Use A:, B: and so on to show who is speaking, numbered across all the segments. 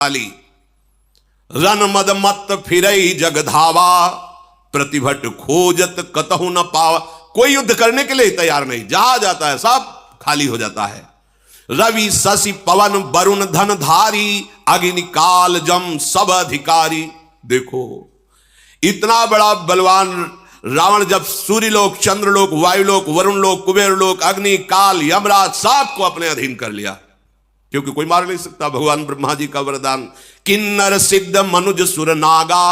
A: काली run मद मत फिरई जग धावा, प्रतिभट खोजत कतहु न पावा। कोई युद्ध करने के लिए तैयार नहीं, जहां जाता है सब खाली हो जाता है। रवि शशि पवन वरुण धन धारी, अग्नि काल जम सब अधिकारी। देखो इतना बड़ा बलवान रावण जब सूर्यलोक, चंद्रलोक, वायुलोक, वरुण लोक, कुबेर लोक, अग्नि काल यमराज सबको अपने अधीन कर लिया, क्योंकि कोई मार नहीं सकता। भगवान ब्रह्मा जी का वरदान, किन्नर सिद्ध मनुज सुर नागा,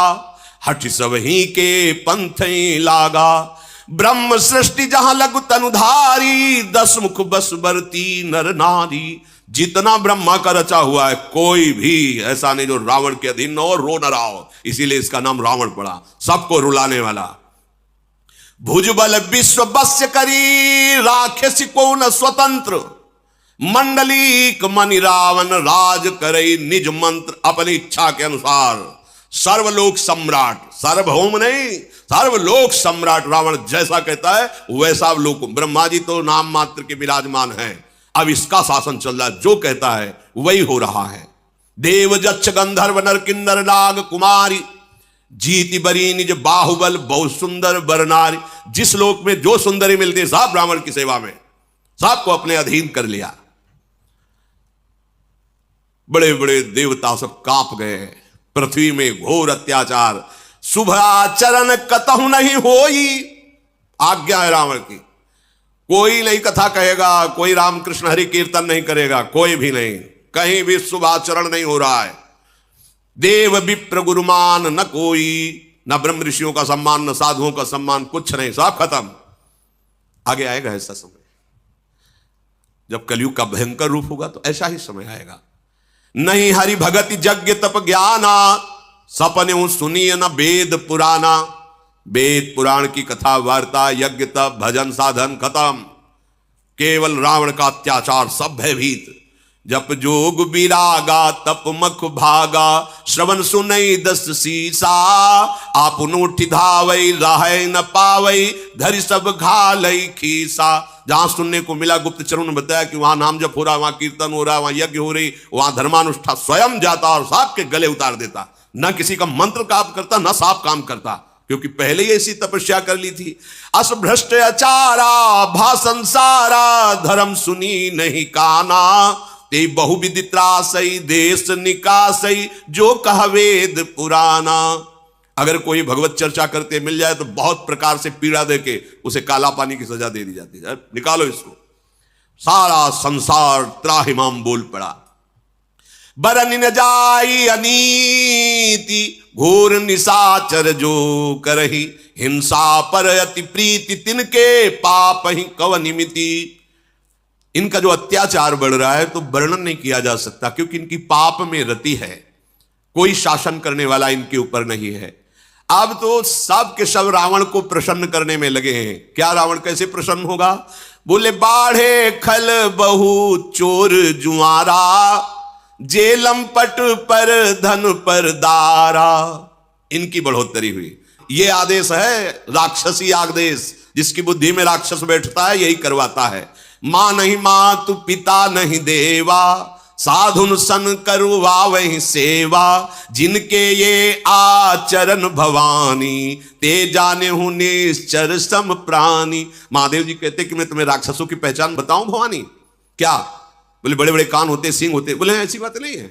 A: हठ सब ही के पंथ लागा। ब्रह्म सृष्टि जहां लघु तनुधारी, 10 मुख बस बरती नर नारी। जितना ब्रह्मा का रचा हुआ है, कोई भी ऐसा नहीं जो रावण के अधीन हो, रो न रहा हो। इसीलिए इसका नाम रावण पड़ा, सबको रुलाने वाला। भुजबल विश्व बस्य करी, राक्षसी को न स्वतंत्र। मंडलीक मणि रावण राज करई, निज मंत्र अपनी इच्छा के अनुसार। सर्वलोक सम्राट, सार्वभौम नहीं, सर्वलोक सम्राट रावण जैसा कहता है वैसा लोक। ब्रह्मा जी तो नाम मात्र के विराजमान हैं, अब इसका शासन चल रहा है, जो कहता है वही हो रहा है। देव जच्छ गंधर्व नर किन्नर नाग कुमारी, जीति बरी निज बाहुबल बहुत सुंदर बरनारी। जिस लोक में जो सुंदरी मिलती है सब ब्राह्मण की सेवा में, सबको अपने अधीन कर लिया। बड़े बड़े देवता सब कांप गए। पृथ्वी में घोर अत्याचार, शुभ आचरण कतहु नहीं होई। आज्ञा है रावण की, कोई नहीं कथा कहेगा, कोई रामकृष्ण हरि कीर्तन नहीं करेगा, कोई भी नहीं, कहीं भी शुभ आचरण नहीं हो रहा है। देव विप्र गुरुमान न कोई, न ब्रह्म ऋषियों का सम्मान, न साधुओं का सम्मान, कुछ नहीं, सब खत्म। आगे आएगा ऐसा समय, जब कलयुग का भयंकर रूप होगा तो ऐसा ही समय आएगा। नहीं हरि भगति यज्ञ तप ज्ञाना, सपने सुनिए न वेद पुराना। वेद पुराण की कथा वार्ता, यज्ञ तप भजन साधन खत्म। केवल रावण का अत्याचार, सब भयभीत। जप जोग विरागा तप मख भागा, श्रवण सुनई 10 सीसा। आपन उठ धावई राह न पावई, धरि सब घालई खीसा। जहां सुनने को मिला, गुप्तचरों ने बताया कि वहां नाम जप हो रहा, वहां कीर्तन हो रहा, वहां यज्ञ हो रही, वहां धर्मानुष्ठान, स्वयं जाता और सबके गले उतार देता। न किसी का मंत्र काम करता, न साफ काम करता, क्योंकि पहले ही ऐसी तपस्या कर ली थी। अस भ्रष्ट अचारा भाषण सारा, धर्म सुनी नहीं काना। ते बहुविधि त्रासई देश निकासई, जो कह वेद पुराना। अगर कोई भगवत चर्चा करते मिल जाए तो बहुत प्रकार से पीड़ा देके उसे काला पानी की सजा दे दी जाती है, निकालो इसको। सारा संसार त्राहिमाम बोल पड़ा। बरन न जाई अनीति, घोर निशाचर जो करही। हिंसा पर अति प्रीति, तिनके पाप ही कवनिमिति। इनका जो अत्याचार बढ़ रहा है तो वर्णन नहीं किया जा सकता, क्योंकि इनकी पाप में रति है, कोई शासन करने वाला इनके ऊपर नहीं है। अब तो सब के सब रावण को प्रसन्न करने में लगे हैं। क्या रावण कैसे प्रसन्न होगा? बोले बाढ़े खल बहु चोर जुआरा, जेलम पट पर धन पर दारा। इनकी बढ़ोतरी हुई। ये आदेश है राक्षसी आदेश, जिसकी बुद्धि में राक्षस बैठता है यही करवाता है। मां नहीं मातु पिता नहीं देवा, साधुन सन करवा वही सेवा। जिनके ये आचरण भवानी, ते जाने हूं निश्चर सम प्राणी। महादेव जी कहते कि मैं तुम्हें राक्षसों की पहचान बताऊं भवानी? क्या? बोले बड़े बड़े कान होते, सींग होते। बोले ऐसी बात नहीं है।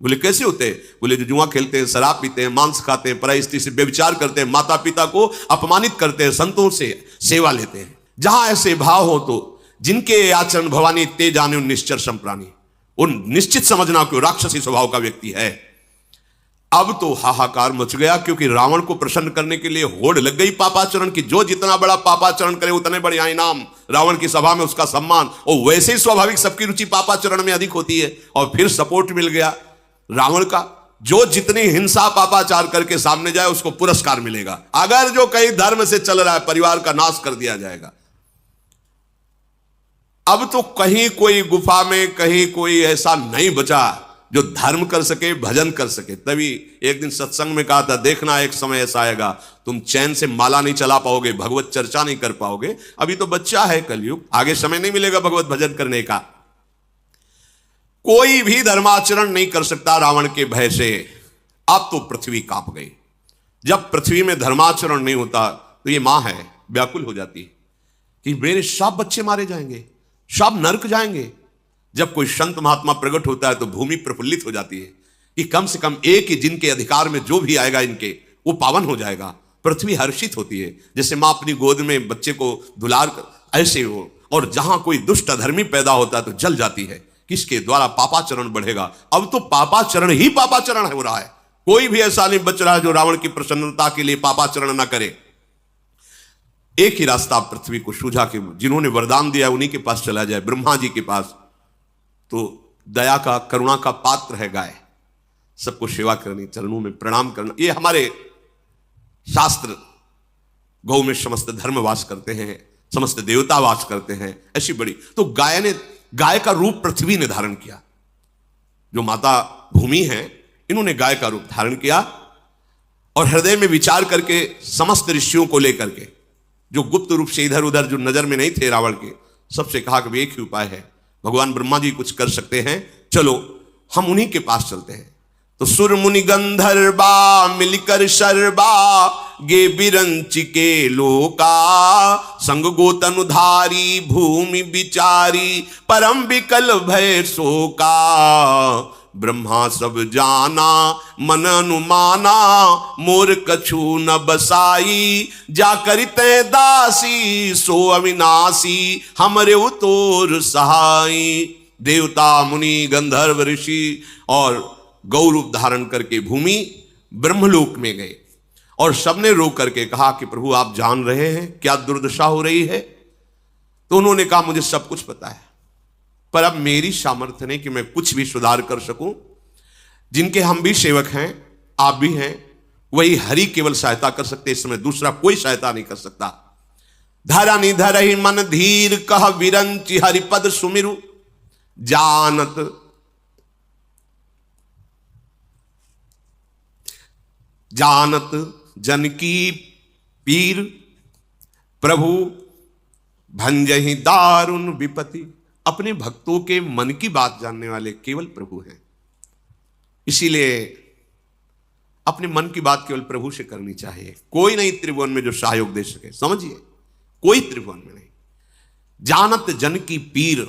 A: बोले कैसे होते? बोले जो जुआ खेलते हैं, शराब पीते हैं, मांस खाते हैं, पराई स्त्री से व्यभिचार करते हैं, माता पिता को अपमानित करते हैं, संतों से सेवा लेते हैं। जहां ऐसे भाव हो तो जिनके आचरण भवानी, ते जाने निश्चर सम प्राणी। उन निश्चित समझना क्यों राक्षसी स्वभाव का व्यक्ति है। अब तो हाहाकार मच गया, क्योंकि रावण को प्रसन्न करने के लिए होड़ लग गई पापाचरण की। जो जितना बड़ा पापाचरण करे उतने बढ़िया इनाम, रावण की सभा में उसका सम्मान। और वैसे ही स्वाभाविक सबकी रुचि पापाचरण में अधिक होती है, और फिर सपोर्ट मिल गया रावण का। जो जितनी हिंसा पापाचार करके सामने जाए उसको पुरस्कार मिलेगा। अगर जो कहीं धर्म से चल रहा है, परिवार का नाश कर दिया जाएगा। अब तो कहीं कोई गुफा में, कहीं कोई ऐसा नहीं बचा जो धर्म कर सके, भजन कर सके। तभी एक दिन सत्संग में कहा था, देखना एक समय ऐसा आएगा तुम चैन से माला नहीं चला पाओगे, भगवत चर्चा नहीं कर पाओगे। अभी तो बच्चा है कलयुग, आगे समय नहीं मिलेगा भगवत भजन करने का। कोई भी धर्माचरण नहीं कर सकता रावण के भय से। अब तो पृथ्वी कांप गई। जब पृथ्वी में धर्माचरण नहीं होता तो ये मां है व्याकुल हो जाती है कि मेरे सब बच्चे मारे जाएंगे, सब नरक जाएंगे। जब कोई संत महात्मा प्रकट होता है तो भूमि प्रफुल्लित हो जाती है कि कम से कम एक ही जिनके अधिकार में जो भी आएगा इनके वो पावन हो जाएगा। पृथ्वी हर्षित होती है, जैसे मां अपनी गोद में बच्चे को दुलार कर ऐसे हो। और जहां कोई दुष्ट अधर्मी पैदा होता है तो जल जाती है, किसके द्वारा? पापाचरण बढ़ेगा। अब तो पापाचरण ही पापाचरण हो रहा है। कोई भी ऐसा नहीं बच रहा है जो रावण की प्रसन्नता के लिए पापाचरण ना करे। एक ही रास्ता पृथ्वी को सूझा कि जिन्होंने वरदान दिया उन्हीं के पास चला जाए, ब्रह्मा जी के पास। तो दया का, करुणा का पात्र है गाय। सबको सेवा करनी, चरणों में प्रणाम करना, ये हमारे शास्त्र। गौ में समस्त धर्म वास करते हैं, समस्त देवता वास करते हैं, ऐसी बड़ी। तो गाय का रूप पृथ्वी ने धारण किया। जो माता भूमि है इन्होंने गाय का रूप धारण किया और हृदय में विचार करके समस्त ऋषियों को लेकर के, जो गुप्त रूप से इधर उधर जो नजर में नहीं थे रावण के, सबसे कहा कि एक ही उपाय है, भगवान ब्रह्मा जी कुछ कर सकते हैं, चलो हम उन्हीं के पास चलते हैं। तो सुर मुनि गंधर्वा मिलकर शर्बा गे बिरंच के लोका, संग गोतनुधारी भूमि बिचारी परम विकल भय शोका। ब्रह्मा सब जाना मन अनुमाना मोर कछु न बसाई, जा करिते दासी सो अविनाशी हमरे उतोर सहाई। देवता मुनि गंधर्व ऋषि और गौरूप धारण करके भूमि ब्रह्मलोक में गए और सबने रो करके कहा कि प्रभु आप जान रहे हैं क्या दुर्दशा हो रही है। तो उन्होंने कहा मुझे सब कुछ पता है, पर अब मेरी सामर्थ्य नहीं कि मैं कुछ भी सुधार कर सकूं। जिनके हम भी सेवक हैं, आप भी हैं, वही हरि केवल सहायता कर सकते, इस समय दूसरा कोई सहायता नहीं कर सकता। धरा निधर ही मन धीर कह विरंचि हरिपद सुमिरु, जानत जन की पीर प्रभु भंजहि दारुण विपति। अपने भक्तों के मन की बात जानने वाले केवल प्रभु हैं, इसीलिए अपने मन की बात केवल प्रभु से करनी चाहिए। कोई नहीं त्रिभुवन में जो सहयोग दे सके, समझिए, कोई त्रिभुवन में नहीं। जानत जन की पीर,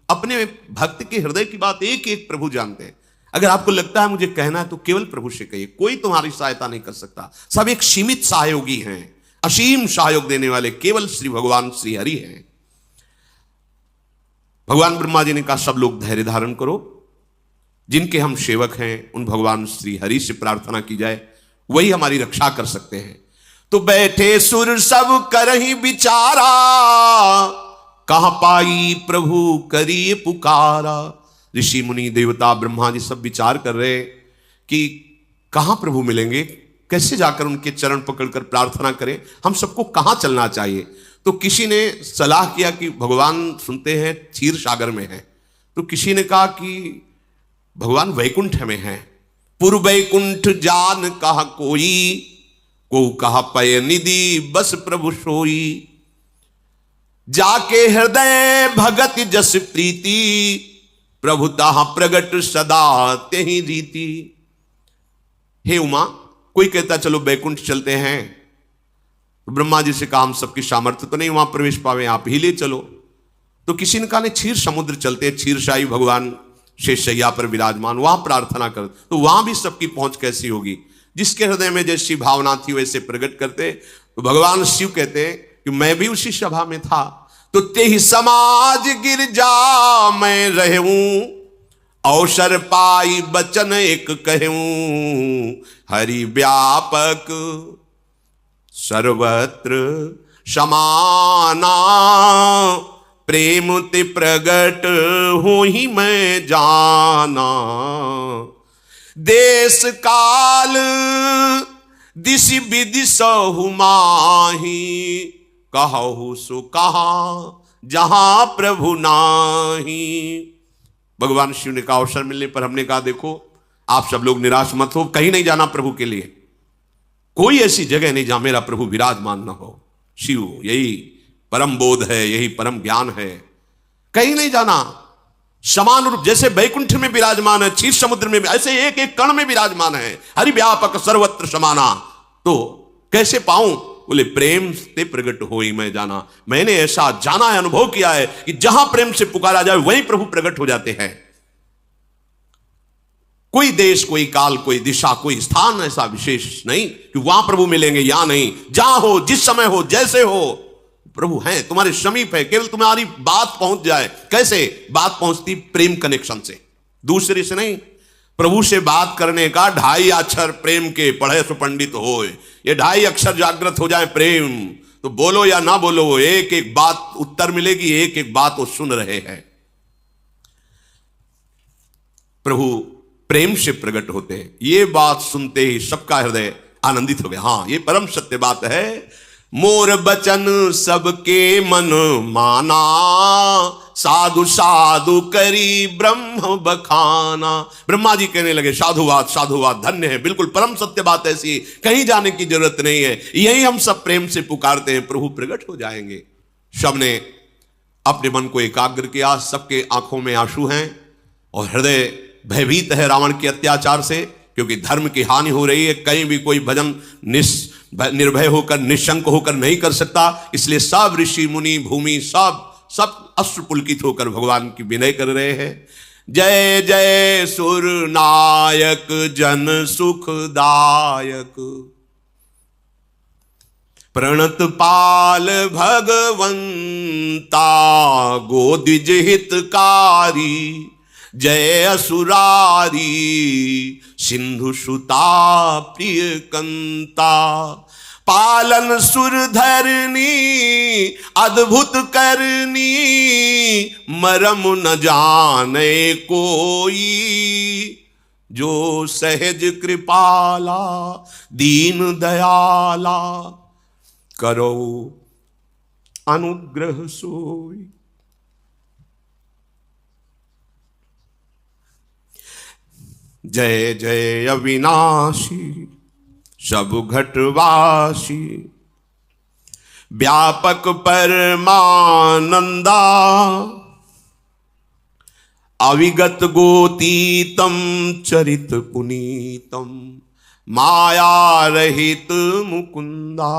A: अपने भक्त के हृदय की बात एक एक प्रभु जानते हैं। अगर आपको लगता है मुझे कहना है तो केवल प्रभु से कहिए, कोई तुम्हारी सहायता नहीं कर सकता। सब एक सीमित सहयोगी हैं, असीम सहयोग देने वाले केवल श्री भगवान श्री हरि हैं। भगवान ब्रह्मा जी ने कहा सब लोग धैर्य धारण करो, जिनके हम सेवक हैं उन भगवान श्री हरि से प्रार्थना की जाए, वही हमारी रक्षा कर सकते हैं। तो बैठे सुर सब करहि विचारा, कहां पाई प्रभु करिए पुकारा। ऋषि मुनि देवता ब्रह्मा जी सब विचार कर रहे कि कहां प्रभु मिलेंगे, कैसे जाकर उनके चरण पकड़कर प्रार्थना करें, हम सबको कहां चलना चाहिए। तो किसी ने सलाह किया कि भगवान सुनते हैं क्षीर सागर में है, तो किसी ने कहा कि भगवान वैकुंठ में है। पुर वैकुंठ जान कहा कोई, को कहा पय निधि बस प्रभु सोई। जाके हृदय भगत जस प्रीति, प्रभु ताहा प्रगट सदा तेहि रीति। हे उमा, कोई कहता चलो बैकुंठ चलते हैं, तो ब्रह्मा जी से कहा हम सबकी सामर्थ्य तो नहीं वहां प्रवेश पावे, आप ही ले चलो। तो किसी ने कहा नहीं क्षीर समुद्र चलते, क्षीरशाही भगवान शेषशैया पर विराजमान, वहां प्रार्थना कर। तो वहां भी सबकी पहुंच कैसी होगी, जिसके हृदय में जैसी भावना थी वैसे प्रकट करते। तो भगवान शिव कहते हैं कि मैं भी उसी सभा में था, तो तेहि समाज गिरजा मैं रहूं, अवसर पाई बचन एक कहूं। हरि व्यापक सर्वत्र समाना, प्रेम ते प्रगट हो ही मैं जाना। देश काल दिशि विधि सहु माही, कहु सो कहा जहां प्रभु नाही। भगवान शिव ने कहा अवसर मिलने पर हमने कहा देखो आप सब लोग निराश मत हो, कहीं नहीं जाना प्रभु के लिए, कोई ऐसी जगह नहीं जहां मेरा प्रभु विराजमान न हो। शिव यही परम बोध है, यही परम ज्ञान है, कहीं नहीं जाना। समान रूप जैसे वैकुंठ में विराजमान है, क्षीर समुद्र में, ऐसे एक एक कण में विराजमान है, हरि व्यापक सर्वत्र समाना। तो कैसे पाऊं? बोले प्रेम से प्रकट होई मैं जाना। मैंने ऐसा जाना है, अनुभव किया है कि जहां प्रेम से पुकारा जाए वहीं प्रभु प्रकट हो जाते हैं। कोई देश, कोई काल, कोई दिशा, कोई स्थान ऐसा विशेष नहीं कि वहां प्रभु मिलेंगे या नहीं। जहां हो, जिस समय हो, जैसे हो, प्रभु हैं, तुम्हारे समीप है, केवल तुम्हारी बात पहुंच जाए। कैसे बात पहुंचती? प्रेम कनेक्शन से, दूसरे से नहीं। प्रभु से बात करने का 2.5 अक्षर प्रेम के पढ़े सो पंडित होए। ये 2.5 अक्षर जागृत हो जाए प्रेम, तो बोलो या ना बोलो, वो एक एक बात उत्तर मिलेगी, एक एक बात वो सुन रहे हैं। प्रभु प्रेम से प्रकट होते हैं। ये बात सुनते ही सबका हृदय आनंदित हो गया। हां, ये परम सत्य बात है। मोर बचन सबके मन माना, साधु साधु करी ब्रह्म बखाना। ब्रह्मा जी कहने लगे साधुवाद साधुवाद, धन्य है, बिल्कुल परम सत्य बात ऐसी, कहीं जाने की जरूरत नहीं है, यही हम सब प्रेम से पुकारते हैं, प्रभु प्रकट हो जाएंगे। सबने अपने मन को एकाग्र किया, सबके आंखों में आंसू हैं और हृदय भयभीत है रावण के अत्याचार से, क्योंकि धर्म की हानि हो रही है। कहीं भी कोई भजन निर्भय होकर, निशंक होकर नहीं कर सकता। इसलिए सब ऋषि मुनि भूमि सब अश्रु पुलकित होकर भगवान की विनय कर रहे हैं। जय जय सुर नायक जन सुखदायक, प्रणत पाल भगवंता गोदिज हितकारी। जय असुरारी सिंधु सुता प्रिय कंता, पालन सुर धरनी अद्भुत करनी, मरम न जाने कोई। जो सहज कृपाला दीन दयाला, करो अनुग्रह सोई। जय जय अविनाशी सब घटवासी, व्यापक परमानंदा। अविगत गोतीतम चरित पुनीतम, माया रहित मुकुंदा।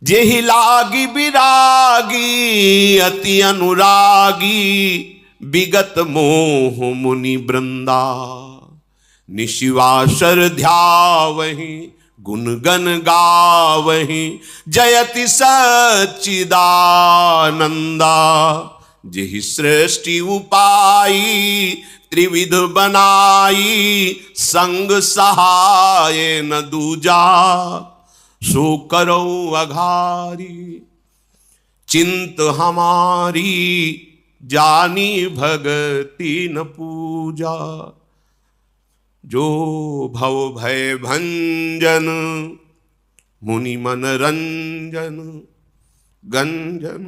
A: जेहि लागी विरागी अति अनुरागी, विगत मोह मुनि वृंदा। निशिवासर ध्यावहि गुण गण गावहि, जयति सच्चिदानंदा। जेहि सृष्टि उपाई त्रिविध बनाई, संग सहाय न दूजा। सो करो अघारी चिंत हमारी, जानी भगति न पूजा। जो भव भय भंजन मुनि मन रंजन गंजन।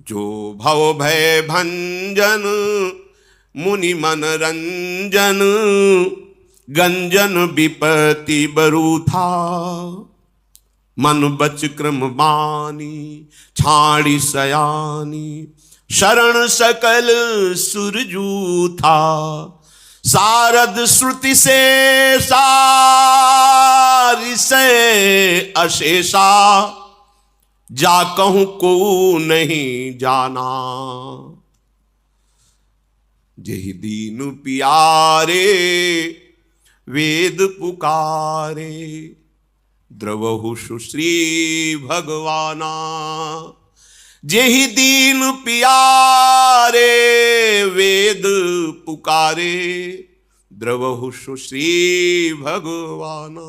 A: जो भव भय भंजन मुनि मन रंजन, गंजन विपति बरूथा। मन बच क्रम बानी छाड़ी सयानी, शरण सकल सुरजू था। सारद श्रुति से सारि से अशेषा, जा कहूं को नहीं जाना। जेहि दीन पियारे वेद पुकारे, द्रवहु सुश्री भगवाना। जेहि दीन पियारे वेद पुकारे, द्रवहु सुश्री भगवाना।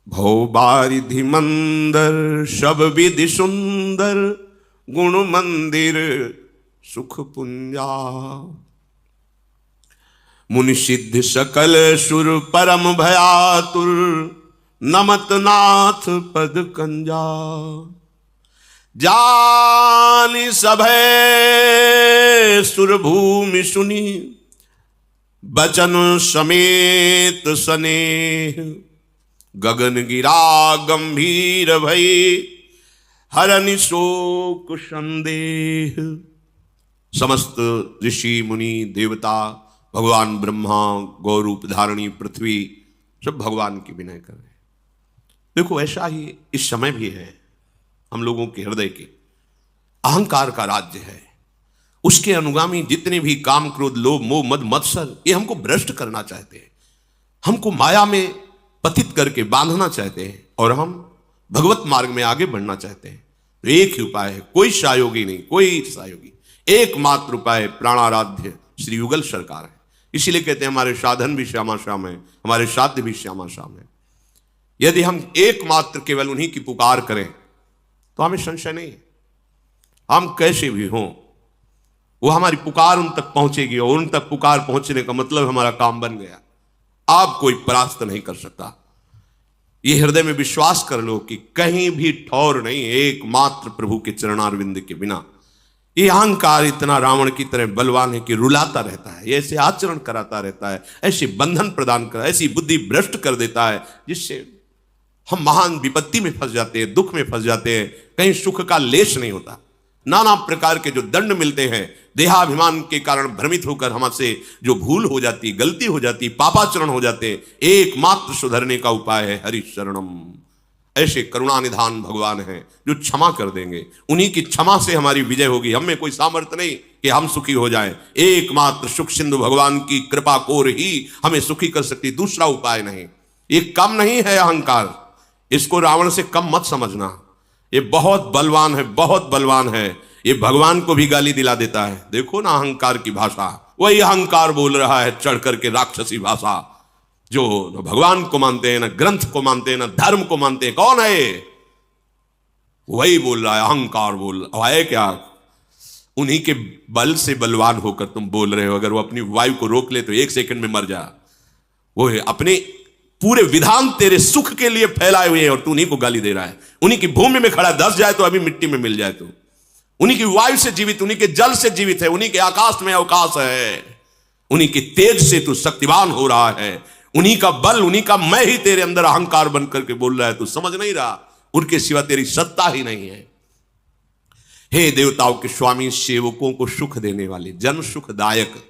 A: भव बारिधि मंदर सब विधि सुंदर, गुण मंदिर सुख पुंजा। मुनि सिद्ध सकल सुर परम भयातुर, नमत नाथ पद कंजा। जानि सभय सुरभूमि सुनी, बचन समेत स्नेह, गगन गिरा गंभीर भई, हरनि शोक संदेह। समस्त ऋषि मुनि देवता, भगवान ब्रह्मा, गौरूप धारणी पृथ्वी, सब भगवान की विनय कर रहे हैं। देखो ऐसा ही इस समय भी है, हम लोगों के हृदय के अहंकार का राज्य है। उसके अनुगामी जितने भी काम क्रोध लोभ मोह मद मत्सर, ये हमको भ्रष्ट करना चाहते हैं, हमको माया में पतित करके बांधना चाहते हैं, और हम भगवत मार्ग में आगे बढ़ना चाहते हैं। तो एक ही उपाय है, कोई सहयोगी नहीं, कोई सहयोगी, एकमात्र उपाय प्राणाराध्य श्री युगल सरकार है। इसीलिए कहते हैं हमारे साधन भी श्यामा श्याम है, हमारे साध्य भी श्यामा श्याम है। यदि हम एकमात्र केवल उन्हीं की पुकार करें तो हमें संशय नहीं है, हम कैसे भी हों वो हमारी पुकार उन तक पहुंचेगी, और उन तक पुकार पहुंचने का मतलब हमारा काम बन गया। आप कोई परास्त नहीं कर सकता। ये हृदय में विश्वास कर लो कि कहीं भी ठौर नहीं, एकमात्र प्रभु के चरणारविंद के बिना। ये अहंकार इतना रावण की तरह बलवान है कि रुलाता रहता है, ये ऐसे आचरण कराता रहता है, ऐसे बंधन प्रदान कर, ऐसी बुद्धि भ्रष्ट कर देता है, जिससे हम महान विपत्ति में फंस जाते हैं, दुख में फंस जाते हैं, कहीं सुख का लेश नहीं होता। नाना प्रकार के जो दंड मिलते हैं, देहाभिमान के कारण भ्रमित होकर हमसे जो भूल हो जाती, गलती हो जाती, पापाचरण हो जाते, एकमात्र सुधरने का उपाय है हरि शरणम। ऐसे करुणा निधान भगवान हैं जो क्षमा कर देंगे, उन्हीं की क्षमा से हमारी विजय होगी। हम में कोई सामर्थ्य नहीं कि हम सुखी हो जाएं, एकमात्र सुख सिंधु भगवान की कृपा कोर ही हमें सुखी कर सकती, दूसरा उपाय नहीं। ये कम नहीं है अहंकार, इसको रावण से कम मत समझना। ये बहुत बलवान है, बहुत बलवान है। ये भगवान को भी गाली दिला देता है। देखो ना अहंकार की भाषा, वही अहंकार बोल रहा है चढ़ करके राक्षसी भाषा, जो न भगवान को मानते हैं, न ग्रंथ को मानते हैं, न धर्म को मानते हैं। कौन है? वही बोल रहा है, अहंकार बोल रहा है। क्या उन्हीं के बल से बलवान होकर तुम बोल रहे हो? अगर वो अपनी वायु को रोक ले तो 1 सेकंड में मर जा। वो है अपने पूरे विधान तेरे सुख के लिए फैलाए हुए हैं, और तू उन्हीं को गाली दे रहा है। उन्हीं की भूमि में खड़ा धस जाए तो अभी मिट्टी में मिल जाए। तो उन्हीं की वायु से जीवित, उन्हीं के जल से जीवित है, उन्हीं के आकाश में अवकाश है, उन्हीं के तेज से तू शक्तिवान हो रहा है, उन्हीं का बल, उन्हीं का मैं ही तेरे अंदर अहंकार बन करके बोल रहा है। तू समझ नहीं रहा, उनके सिवा तेरी सत्ता ही नहीं है। हे देवताओं के स्वामी, सेवकों को सुख देने वाले, जन सुखदायक,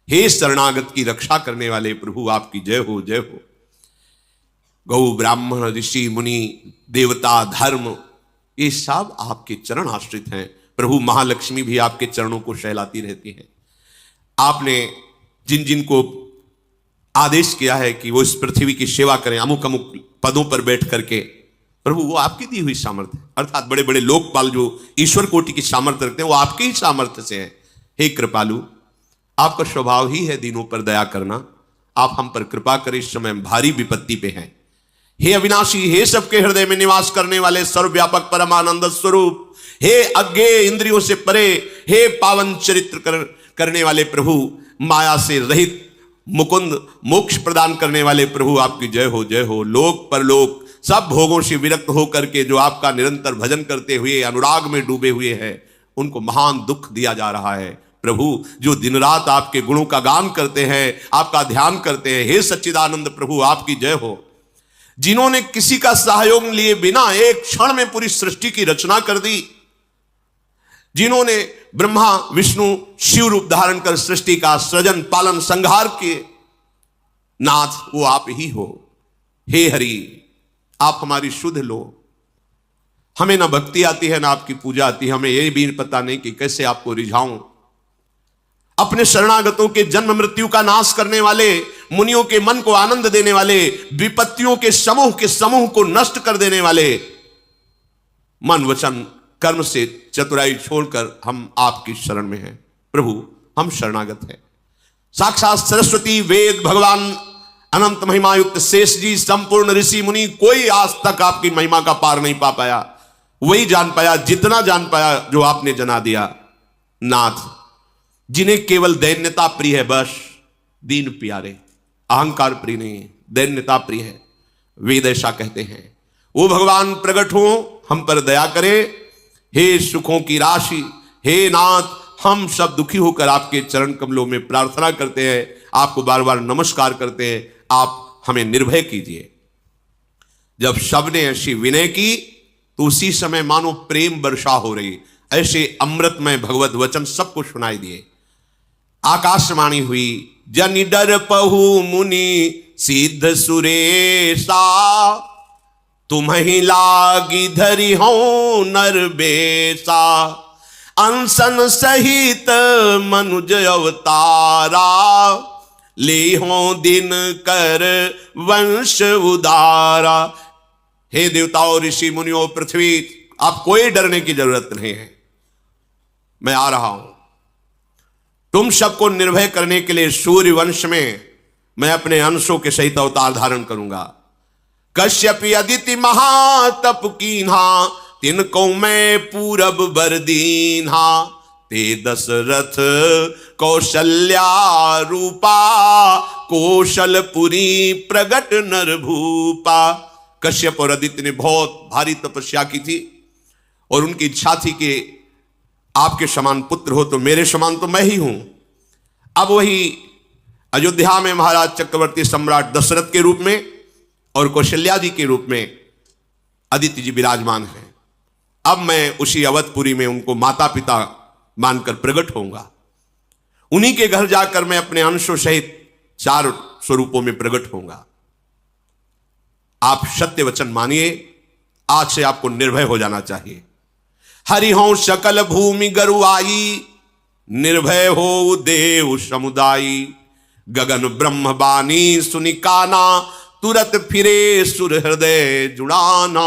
A: हे शरणागत की रक्षा करने वाले प्रभु, आपकी जय हो, जय हो। गौ ब्राह्मण ऋषि मुनि देवता धर्म, ये सब आपके चरण आश्रित हैं। प्रभु महालक्ष्मी भी आपके चरणों को सहलाती रहती है। आपने जिन जिन को आदेश किया है कि वो इस पृथ्वी की सेवा करें, अमुक अमुक पदों पर बैठ करके, प्रभु वो आपकी दी हुई सामर्थ्य, अर्थात बड़े बड़े लोकपाल जो ईश्वर कोटि की सामर्थ्य रखते हैं, वो आपके ही सामर्थ्य से है। हे कृपालु, आपका स्वभाव ही है दीनों पर दया करना। आप हम पर कृपा करें, इस समय भारी विपत्ति पे हैं। हे अविनाशी, हे सबके हृदय में निवास करने वाले सर्वव्यापक परमानंद स्वरूप, हे अज्ञेय इंद्रियों से परे, हे पावन चरित्र करने वाले प्रभु, माया से रहित मुकुंद, मोक्ष प्रदान करने वाले प्रभु, आपकी जय हो, जय हो। लोक परलोक सब भोगों से विरक्त होकर के जो आपका निरंतर भजन करते हुए अनुराग में डूबे हुए हैं, उनको महान दुख दिया जा रहा है। प्रभु जो दिन रात आपके गुणों का गान करते हैं, आपका ध्यान करते हैं, हे सच्चिदानंद प्रभु, आपकी जय हो। जिन्होंने किसी का सहयोग लिए बिना एक क्षण में पूरी सृष्टि की रचना कर दी, जिन्होंने ब्रह्मा विष्णु शिव रूप धारण कर सृष्टि का सृजन पालन संहार किए, नाथ वो आप ही हो। हे हरि, आप हमारी शुद्ध लो। हमें ना भक्ति आती है, ना आपकी पूजा आती है, हमें यह भी पता नहीं कि कैसे आपको रिझाऊं। अपने शरणागतों के जन्म मृत्यु का नाश करने वाले, मुनियों के मन को आनंद देने वाले, विपत्तियों के समूह को नष्ट कर देने वाले, मन वचन कर्म से चतुराई छोड़कर हम आपकी शरण में हैं। प्रभु हम शरणागत हैं। साक्षात सरस्वती, वेद, भगवान, अनंत महिमा युक्त शेष जी, संपूर्ण ऋषि मुनि, कोई आज तक आपकी महिमा का पार नहीं पा पाया। वही जान पाया जितना जान पाया जो आपने जना दिया। नाथ, जिन्हें केवल दैन्यता प्रिय है, बस दीन प्यारे, अहंकार प्रिय नहीं, दैन्यता प्रिय है, वेद ऐसा कहते हैं। वो भगवान प्रकट हो, हम पर दया करे, हे सुखों की राशि, हे नाथ, हम सब दुखी होकर आपके चरण कमलों में प्रार्थना करते हैं, आपको बार बार नमस्कार करते हैं, आप हमें निर्भय कीजिए। जब सबने ऐसी विनय की तो उसी समय मानो प्रेम वर्षा हो रही, ऐसे अमृतमय भगवत वचन सबको सुनाई दिए। आकाशवाणी हुई, जनि डर पहु मुनि सिद्ध सुरेशा, तुम्हि लागी धरि हो नर बेसा, अनशन सहित मनुज अवतारा, ले हो दिन कर वंश उदारा। हे देवताओं, ऋषि मुनियों, पृथ्वी, आप कोई डरने की जरूरत नहीं है, मैं आ रहा हूं। तुम सबको निर्भय करने के लिए सूर्य वंश में मैं अपने अंशों के सहित अवतार धारण करूंगा। कश्यप अदिति महातप कीन्हा, तिनको मैं पूरब बर दीन्हा, ते दशरथ कौशल्या रूपा, कौशलपुरी प्रगट नर भूपा। कश्यप और अदिति ने बहुत भारी तपस्या की थी और उनकी इच्छा थी कि आपके समान पुत्र हो तो मेरे समान तो मैं ही हूं। अब वही अयोध्या में महाराज चक्रवर्ती सम्राट दशरथ के रूप में और कौशल्या जी के रूप में अदिति जी विराजमान हैं। अब मैं उसी अवधपुरी में उनको माता पिता मानकर प्रकट होऊंगा। उन्हीं के घर जाकर मैं अपने अंशों सहित 4 स्वरूपों में प्रकट होऊंगा। आप सत्य वचन मानिए, आज से आपको निर्भय हो जाना चाहिए। हरिहों सकल भूमि गरुआई, निर्भय हो देव समुदायी, गगन ब्रह्म बानी सुनिकाना, तुरत फिरे सुर हृदय जुड़ाना।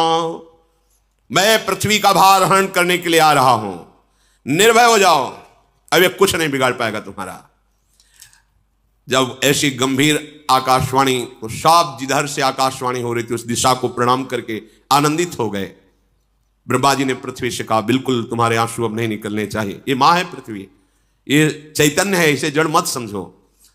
A: मैं पृथ्वी का भार हरण करने के लिए आ रहा हूं, निर्भय हो जाओ, अब ये कुछ नहीं बिगाड़ पाएगा तुम्हारा। जब ऐसी गंभीर आकाशवाणी, तो सब जिधर से आकाशवाणी हो रही थी उस दिशा को प्रणाम करके आनंदित हो गए। ब्रह्मा जी ने पृथ्वी से कहा, बिल्कुल तुम्हारे आंसू अब नहीं निकलने चाहिए, ये मां है पृथ्वी, ये चैतन्य है, इसे जड़ मत समझो।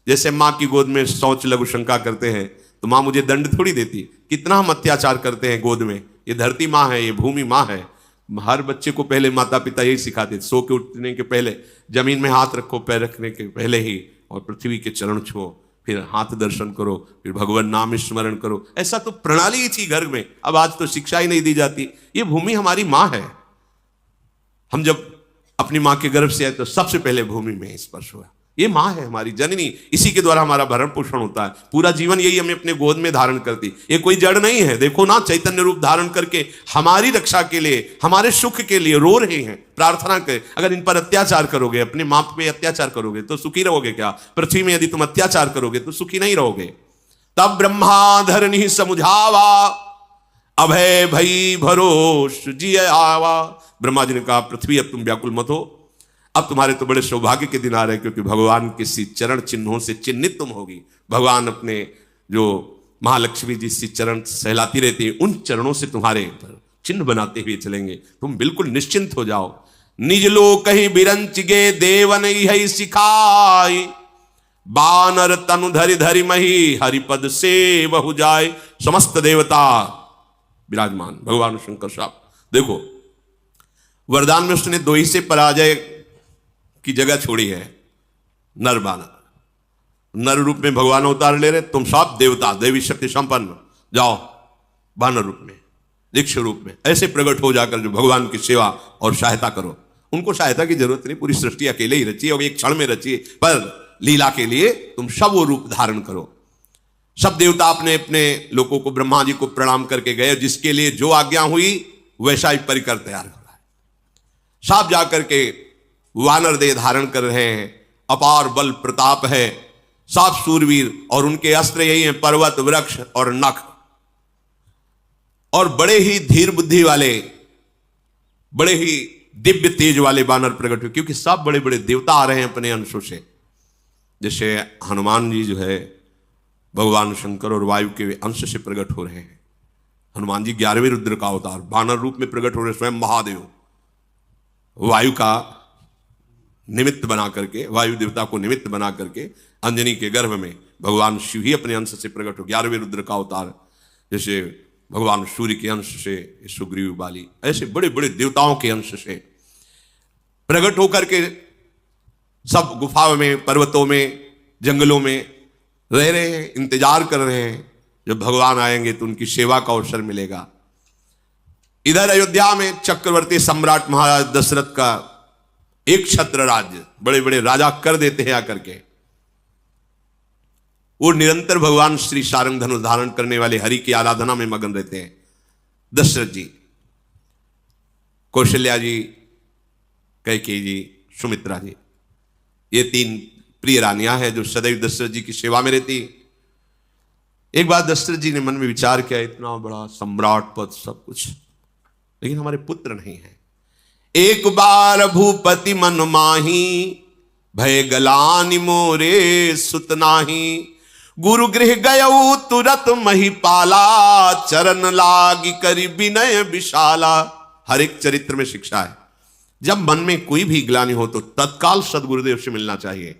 A: जैसे मां की गोद में शौच लघु शंका करते हैं तो मां मुझे दंड थोड़ी देती, कितना हम अत्याचार करते हैं गोद में। ये धरती मां है, ये भूमि मां है। हर बच्चे को पहले माता पिता यही सिखाते, सो के उठने के पहले जमीन में हाथ रखो, पैर रखने के पहले ही, और पृथ्वी के चरण छुओ, फिर हाथ दर्शन करो, फिर भगवान नाम स्मरण करो। ऐसा तो प्रणाली ही थी घर में, अब आज तो शिक्षा ही नहीं दी जाती। ये भूमि हमारी मां है। हम जब अपनी मां के गर्भ से आए तो सबसे पहले भूमि में स्पर्श हुआ। ये मां है हमारी जननी, इसी के द्वारा हमारा भरण पोषण होता है। पूरा जीवन यही हमें अपने गोद में धारण करती। ये कोई जड़ नहीं है, देखो ना, चैतन्य रूप धारण करके हमारी रक्षा के लिए, हमारे सुख के लिए रो रहे हैं, प्रार्थना करें। अगर इन पर अत्याचार करोगे, अपने मां पे अत्याचार करोगे तो सुखी रहोगे क्या? पृथ्वी में यदि तुम अत्याचार करोगे तो सुखी नहीं रहोगे। तब ब्रह्मा धरनी समुझावा, अभय भई भरोस जिय आवा। ब्रह्मा जी ने कहा, पृथ्वी अब तुम व्याकुल मत हो, अब तुम्हारे तो बड़े सौभाग्य के दिन आ रहे हैं, क्योंकि भगवान किसी चरण चिन्हों से चिन्हित तुम होगी। भगवान अपने जो महालक्ष्मी जी से चरण सहलाती रहती है, उन चरणों से तुम्हारे पर चिन्ह बनाते हुए चलेंगे। तुम बिल्कुल निश्चिंत हो जाओ। निज लोक कहीं बिरंच गे देवन है सिखाई, बानर तनु धरि धरि मही हरिपद से बहु जाए। समस्त देवता विराजमान, भगवान शंकर साहब देखो, वरदान में उसने 2 ही से पराजय की जगह छोड़ी है। नर बानर, नर रूप में भगवान अवतार ले रहे, तुम सब देवता देवी शक्ति संपन्न, जाओ बानर रूप में, दीक्ष रूप में ऐसे प्रकट हो जाकर जो भगवान की सेवा और सहायता करो। उनको सहायता की जरूरत नहीं, पूरी सृष्टि अकेले ही रची है और एक क्षण में रची है, पर लीला के लिए तुम सब वो रूप धारण करो। सब देवता अपने अपने लोगों को ब्रह्मा जी को प्रणाम करके गए, जिसके लिए जो आज्ञा हुई वैसा ही परिकर तैयार हो रहा है। सब जाकर के वानर देह धारण कर रहे हैं, अपार बल प्रताप है, साफ सूरवीर, और उनके अस्त्र यही हैं, पर्वत वृक्ष और नख। और बड़े ही धीर बुद्धि वाले, बड़े ही दिव्य तेज वाले बानर प्रकट हुए, क्योंकि सब बड़े बड़े देवता आ रहे हैं अपने अंशों से। जैसे हनुमान जी जो है भगवान शंकर और वायु के अंश से प्रकट हो रहे हैं। हनुमान जी 11वें रुद्र का अवतार बानर रूप में प्रकट हो रहे, स्वयं महादेव वायु का निमित्त बना करके, वायु देवता को निमित्त बना करके अंजनी के गर्भ में भगवान शिव ही अपने अंश से प्रकट हो, 11वें रुद्र का अवतार। जैसे भगवान सूर्य के अंश से सुग्रीव बाली, ऐसे बड़े बड़े देवताओं के अंश से प्रकट होकर के सब गुफाओं में, पर्वतों में, जंगलों में रह रहे हैं, इंतजार कर रहे हैं जब भगवान आएंगे तो उनकी सेवा का अवसर मिलेगा। इधर अयोध्या में चक्रवर्ती सम्राट महाराज दशरथ का एक छत्र राज्य, बड़े बड़े राजा कर देते हैं आकर के, वो निरंतर भगवान श्री सारंग धनुष धारण करने वाले हरि की आराधना में मगन रहते हैं। दशरथ जी, कौशल्या जी, कैकेयी जी, सुमित्रा जी, ये तीन प्रिय रानियां हैं जो सदैव दशरथ जी की सेवा में रहती। एक बार दशरथ जी ने मन में विचार किया, इतना बड़ा सम्राट पद सब कुछ, लेकिन हमारे पुत्र नहीं है। एक बार भूपति मन माही, भय गलानि मोरे सुत नाही। गुरु गृह गयऊ तुरत महिपाला, चरण लागी करी विनय विशाला। हर एक चरित्र में शिक्षा है, जब मन में कोई भी ग्लानि हो तो तत्काल सदगुरुदेव से मिलना चाहिए।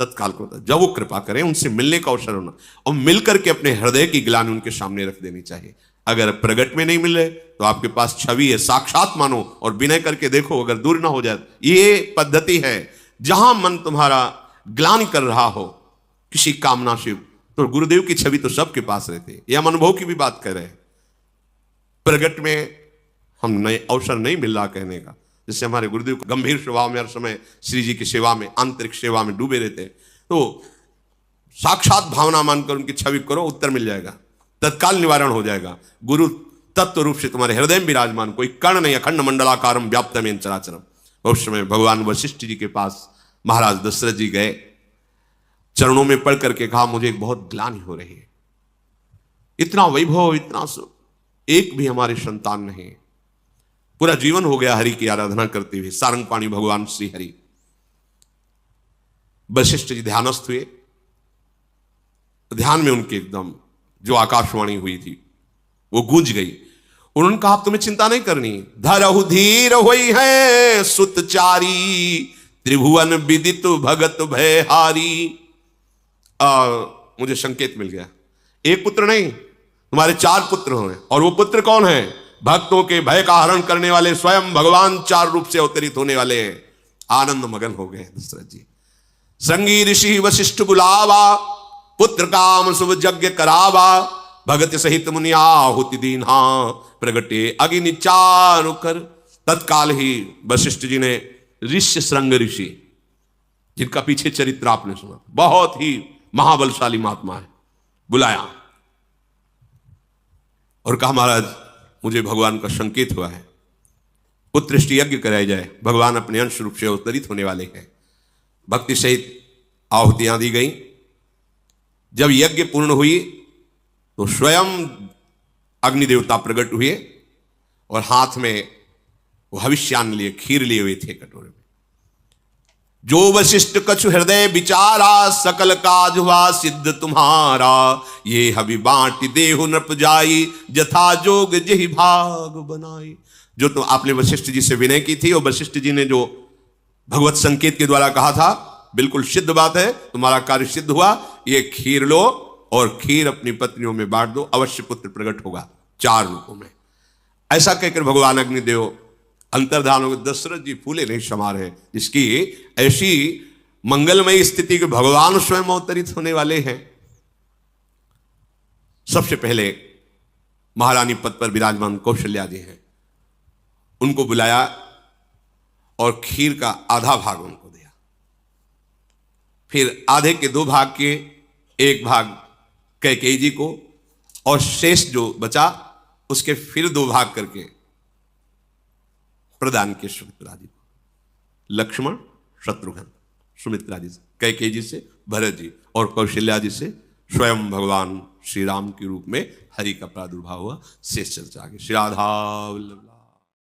A: तत्काल को जब वो कृपा करें उनसे मिलने का अवसर होना, और मिलकर के अपने हृदय की ग्लानि उनके सामने रख देनी चाहिए। अगर प्रगट में नहीं मिले तो आपके पास छवि है, साक्षात मानो और विनय करके देखो, अगर दूर ना हो जाए। ये पद्धति है, जहां मन तुम्हारा ग्लानि कर रहा हो किसी कामना से, तो गुरुदेव की छवि तो सबके पास रहती। यह हम अनुभव की भी बात कर रहे हैं। प्रगट में हम नए अवसर नहीं मिल रहा कहने का, जिससे हमारे गुरुदेव गंभीर स्वभाव में हर समय श्री जी की सेवा में, आंतरिक सेवा में डूबे रहते हैं। तो साक्षात भावना मानकर उनकी छवि करो, उत्तर मिल जाएगा, तत्काल निवारण हो जाएगा। गुरु तत्व रूप से तुम्हारे हृदय में विराजमान, कोई कर्ण नहीं, अखंड मंडलाकारम व्याप्तमेन चराचरम। उस समय भगवान वशिष्ठ जी के पास महाराज दशरथ जी गए, चरणों में पढ़ करके कहा, मुझे बहुत ग्लानि हो रही है, इतना वैभव, इतना एक भी हमारे संतान नहीं, पूरा जीवन हो गया हरि की आराधना करते हुए, सारंग पाणी भगवान श्री हरि। वशिष्ठ जी ध्यानस्थ हुए, ध्यान में उनके एकदम जो आकाशवाणी हुई थी वो गूंज गई। उन्होंने कहा, तुम्हें चिंता नहीं करनी, धरहु धीर होई है सुतचारी, त्रिभुवन विदित भगत भयहारी। मुझे संकेत मिल गया, एक पुत्र नहीं, तुम्हारे 4 पुत्र होंगे, और वो पुत्र कौन है? भक्तों के भय का हरण करने वाले स्वयं भगवान 4 रूप से अवतरित होने वाले हैं। आनंद मगन हो गए दशरथ जी। संगी ऋषि वशिष्ठ बुलावा, पुत्र काम शुभ यज्ञ करावा, भगत सहित मुनि आहुति दीन्हा, प्रगटे अग्नि चारु कर। तत्काल ही वशिष्ठ जी ने ऋष्य श्रृंग ऋषि, जिनका पीछे चरित्र आपने सुना, बहुत ही महाबलशाली महात्मा है, बुलाया और कहा, महाराज मुझे भगवान का संकेत हुआ है, पुत्रष्टि यज्ञ कराया जाए, भगवान अपने अंश रूप से अवतरित होने वाले हैं। भक्ति सहित आहुतियां दी गई। जब यज्ञ पूर्ण हुई तो स्वयं अग्नि देवता प्रकट हुए और हाथ में वो हविष्यान्न लिए, खीर लिए हुए थे कटोरे में। जो वशिष्ठ कछु हृदय विचारा, सकल काज हुआ सिद्ध तुम्हारा, ये हवि बांट देहु नृप जाई, जथा जोग जहि भाग बनाई। जो तो आपने वशिष्ठ जी से विनय की थी और वशिष्ठ जी ने जो भगवत संकेत के द्वारा कहा था, बिल्कुल सिद्ध बात है, तुम्हारा कार्य सिद्ध हुआ, ये खीर लो और खीर अपनी पत्नियों में बांट दो, अवश्य पुत्र प्रकट होगा 4 रूपों में। ऐसा कहकर भगवान अग्निदेव अंतर्धान हो गए। दशरथ जी फूले नहीं समा रहे, जिसकी ऐसी मंगलमयी स्थिति के भगवान स्वयं अवतरित होने वाले हैं। सबसे पहले महारानी पद पर विराजमान कौशल्या जी हैं, उनको बुलाया और खीर का आधा भाग उनको दिया, फिर आधे के 2 भाग के 1 भाग कैकेयी जी को, और शेष जो बचा उसके फिर 2 भाग करके प्रदान किए सुमित्रा जी को। लक्ष्मण शत्रुघ्न, सुमित्रा जी से, कैकेयी जी से भरत जी, और कौशल्या जी से स्वयं भगवान श्री राम के रूप में हरि का प्रादुर्भाव हुआ। शेष चर्चा आगे। श्री राधा वल्लभ।